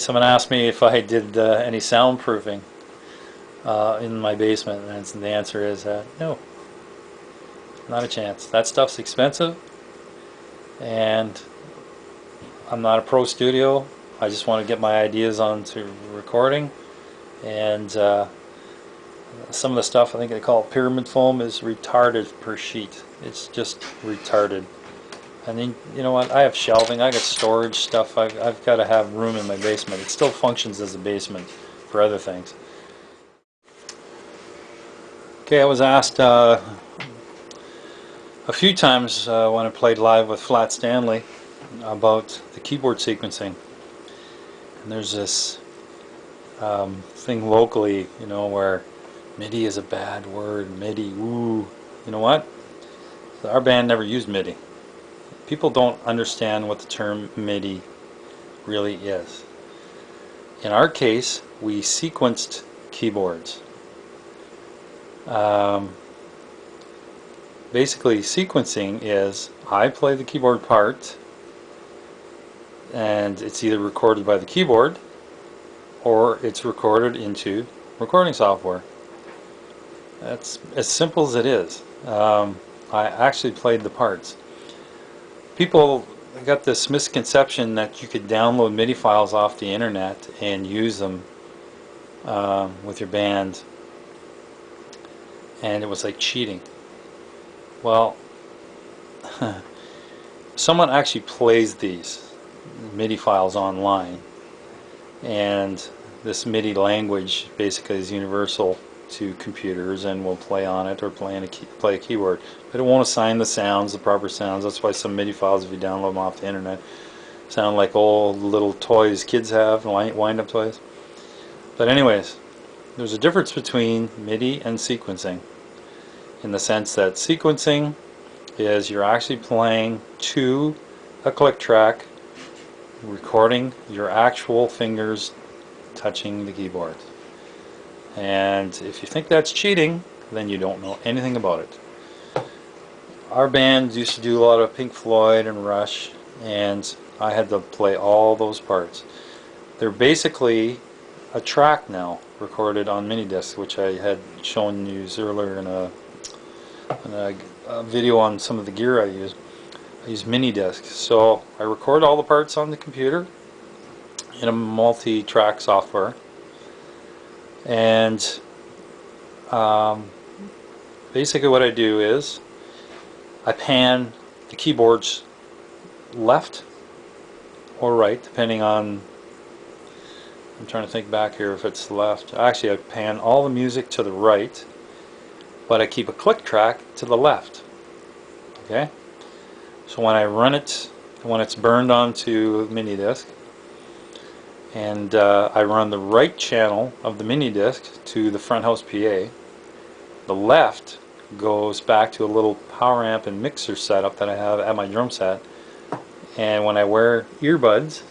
Someone asked me if I did any soundproofing in my basement, and the answer is no, not a chance. That stuff's expensive, and I'm not a pro studio. I just want to get my ideas onto recording, and some of the stuff, I think they call it pyramid foam, is retarded per sheet. It's just retarded. And then, you know what, I have shelving, I got storage stuff, I've got to have room in my basement. It still functions as a basement for other things. Okay, I was asked a few times when I played live with Flat Stanley about the keyboard sequencing. And there's this thing locally, you know, where MIDI is a bad word, MIDI, woo. You know what? Our band never used MIDI. People don't understand what the term MIDI really is. In our case, we sequenced keyboards. Basically, sequencing is I play the keyboard part, and it's either recorded by the keyboard or it's recorded into recording software. That's as simple as it is. I actually played the parts. People got this misconception that you could download MIDI files off the internet and use them with your band, and it was like cheating. Well, someone actually plays these MIDI files online, and this MIDI language basically is universal to computers and will play on it or play a keyboard, but it won't assign the sounds, the proper sounds. That's why some MIDI files, if you download them off the internet, sound like old little toys kids have, wind-up toys. But anyways, there's a difference between MIDI and sequencing, in the sense that sequencing is you're actually playing to a click track, recording your actual fingers touching the keyboard. And if you think that's cheating, then you don't know anything about it. Our band used to do a lot of Pink Floyd and Rush, and I had to play all those parts. They're basically a track now, recorded on mini discs, which I had shown you earlier in a video on some of the gear I use. I use mini discs, so I record all the parts on the computer in a multi-track software. And basically what I do is I pan the keyboards left or right, depending on, I'm trying to think back here if it's left. Actually, I pan all the music to the right, but I keep a click track to the left. Okay? So when I run it, when it's burned onto a mini disc, and I run the right channel of the mini disc to the front house PA, the left goes back to a little power amp and mixer setup that I have at my drum set. And when I wear earbuds,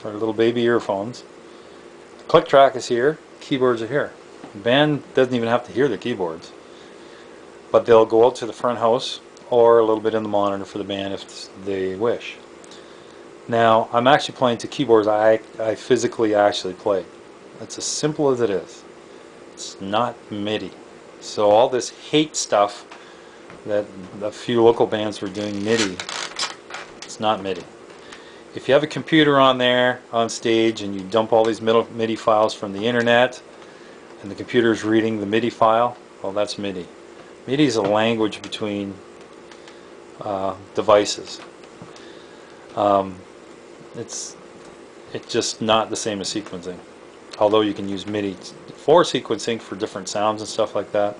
or little baby earphones, the click track is here, keyboards are here. The band doesn't even have to hear the keyboards, but they'll go out to the front house or a little bit in the monitor for the band if they wish. Now, I'm actually playing to keyboards I physically actually play. It's as simple as it is. It's not MIDI. So all this hate stuff that a few local bands were doing MIDI, it's not MIDI. If you have a computer on there, on stage, and you dump all these MIDI files from the internet, and the computer is reading the MIDI file, well, that's MIDI. MIDI is a language between devices. It's just not the same as sequencing, although you can use MIDI for sequencing for different sounds and stuff like that.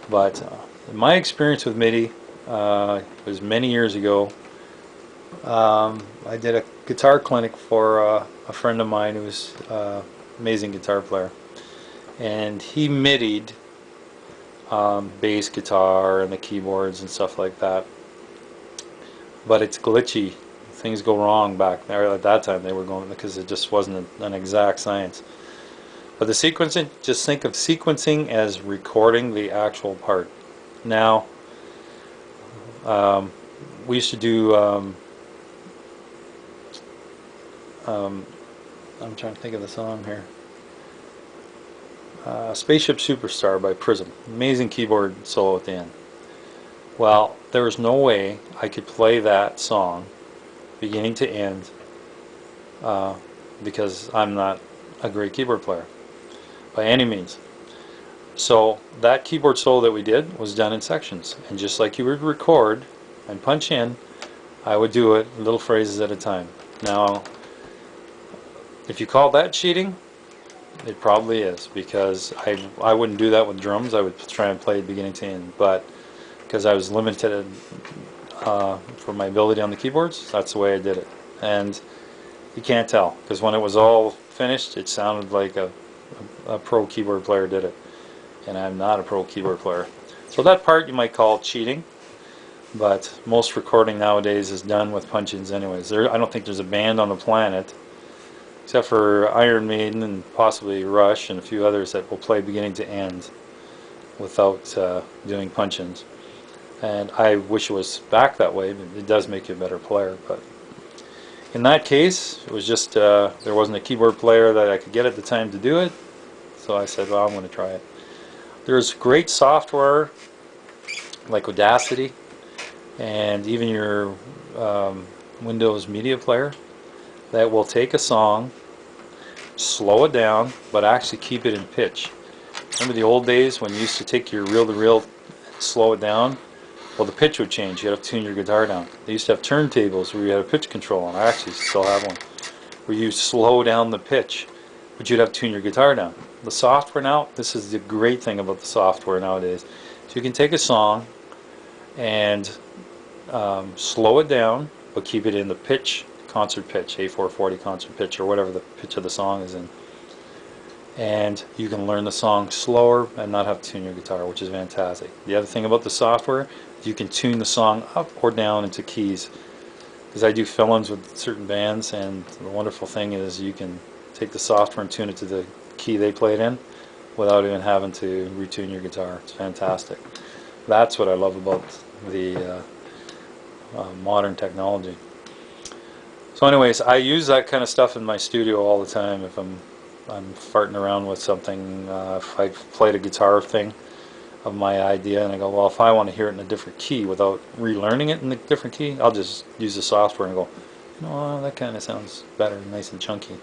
But my experience with MIDI was many years ago. I did a guitar clinic for a friend of mine who was an amazing guitar player, and he MIDi'd bass guitar and the keyboards and stuff like that, but it's glitchy. Things go wrong back there. At that time they were going, because it just wasn't an exact science. But the sequencing, just think of sequencing as recording the actual part. Now, we used to do I'm trying to think of the song here. Spaceship Superstar by Prism. Amazing keyboard solo at the end. Well, there was no way I could play that song beginning to end because I'm not a great keyboard player by any means. So that keyboard solo that we did was done in sections, and just like you would record and punch in, I would do it little phrases at a time. Now, if you call that cheating, it probably is, because I wouldn't do that with drums. I would try and play it beginning to end, but because I was limited for my ability on the keyboards, that's the way I did it. And you can't tell, because when it was all finished, it sounded like a pro keyboard player did it, and I'm not a pro keyboard player. So that part you might call cheating, but most recording nowadays is done with punch-ins anyways. I don't think there's a band on the planet, except for Iron Maiden and possibly Rush and a few others, that will play beginning to end without doing punch-ins. And I wish it was back that way, but it does make you a better player. But in that case, it was just there wasn't a keyboard player that I could get at the time to do it, so I said, well, I'm going to try it. There's great software like Audacity and even your Windows Media Player that will take a song, slow it down, but actually keep it in pitch. Remember the old days when you used to take your reel-to-reel, slow it down? Well, the pitch would change. You had to tune your guitar down. They used to have turntables where you had a pitch control on. I actually still have one, where you slow down the pitch, but you'd have to tune your guitar down. The software now, this is the great thing about the software nowadays. So you can take a song and slow it down, but keep it in the pitch, concert pitch, A440 concert pitch, or whatever the pitch of the song is in. And you can learn the song slower and not have to tune your guitar, which is fantastic. The other thing about the software, you can tune the song up or down into keys. Because I do fill-ins with certain bands, and the wonderful thing is you can take the software and tune it to the key they play it in without even having to retune your guitar. It's fantastic. That's what I love about the modern technology. So anyways, I use that kind of stuff in my studio all the time. If I'm farting around with something, if I've played a guitar thing of my idea and I go, well, if I want to hear it in a different key without relearning it in a different key, I'll just use the software and go, no, that kind of sounds better, nice and chunky.